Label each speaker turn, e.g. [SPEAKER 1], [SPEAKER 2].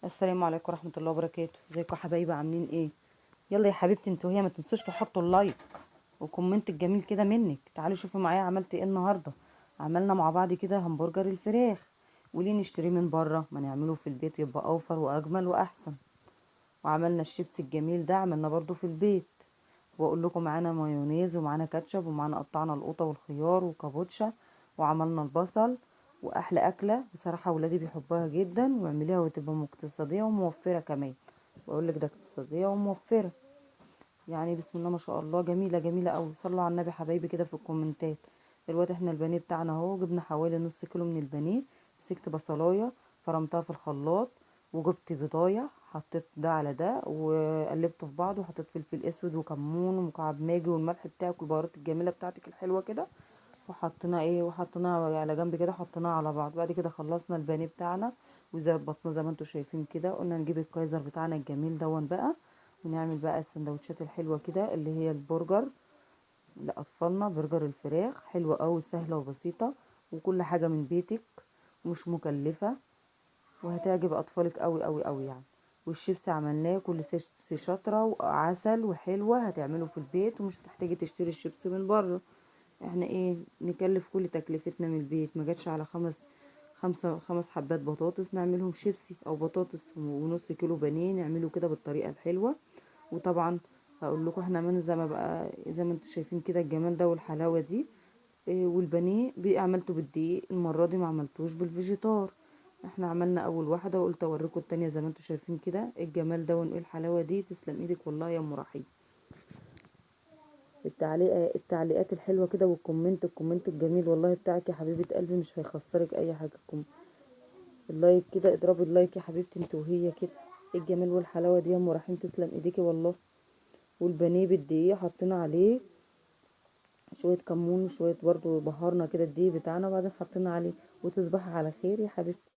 [SPEAKER 1] السلام عليكم ورحمة الله وبركاته. ازيكم يا حبايبي، عاملين ايه؟ يلا يا حبيبتي انتوا هي ما تنسوش تحطوا اللايك وكومنت الجميل كده منك. تعالوا شوفوا معايا عملت ايه النهارده. عملنا مع بعض كده همبرجر الفراخ. وليه نشتريه من بره؟ ما نعمله في البيت يبقى اوفر واجمل واحسن. وعملنا الشيبس الجميل ده عملنا برضو في البيت. واقول لكم معانا مايونيز ومعانا كاتشب ومعانا قطعنا القوطه والخيار وكابوتشا. وعملنا البصل. واحلى اكله بصراحه ولادي بيحبوها جدا، واعمليها وتبقى اقتصاديه وموفره كمان. بقول لك ده اقتصاديه وموفره. يعني بسم الله ما شاء الله، جميله جميله قوي. صلوا على النبي حبايبي كده في الكومنتات. دلوقتي احنا البانيه بتاعنا اهو، جبنا حوالي نص كيلو من البانيه. مسكت بصلايه فرمتها في الخلاط. وجبت بيضايه حطيت ده على ده وقلبته في بعض، وحطيت فلفل اسود وكمون ومكعب ماجي والملح بتاعك والبهارات الجميله بتاعتك الحلوه كده. وحطيناه على جنب كده، حطيناه على بعض. بعد كده خلصنا البانيه بتاعنا وظبطناه زي ما انتم شايفين كده. قلنا نجيب الكايزر بتاعنا الجميل دون بقى. ونعمل بقى السندوتشات الحلوه كده اللي هي البرجر لاطفالنا. برجر الفراخ حلوه قوي، سهله وبسيطه وكل حاجه من بيتك ومش مكلفه. وهتعجب اطفالك قوي قوي قوي يعني. والشيبس عملناه كل شطره وعسل وحلوه، هتعمله في البيت ومش هتحتاجي تشتري الشيبس من بره. احنا ايه نكلف كل تكلفتنا من البيت، ما جاتش على خمس حبات بطاطس نعملهم شيبسي، او بطاطس ونص كيلو بانيه نعمله كده بالطريقه الحلوه. وطبعا هقول لكم احنا عملنا زي ما انتم شايفين كده الجمال ده والحلاوه دي. إيه، والبانيه عملته بالدقيق المره دي، ما عملتوش بالفيجيتار. احنا عملنا اول واحده وقلت اوريكم التانية زي ما انتم شايفين كده الجمال ده وايه الحلاوه دي. تسلم ايدك والله يا ام رحيم. التعليقات الحلوه كده الكومنت الجميل والله بتاعك يا حبيبه قلبي مش هيخسرك اي حاجه. اللايك كده، اضربي اللايك يا حبيبتي انت وهي كده. إيه الجمال والحلاوه دي يا ام رحيم، تسلم ايديكي والله. والبانيه بالدقيق حطينا عليه شويه كمون وشويه برضو بهارنا كده الدقيق بتاعنا، وبعدين حطينا عليه. وتصبحي على خير يا حبيبتي.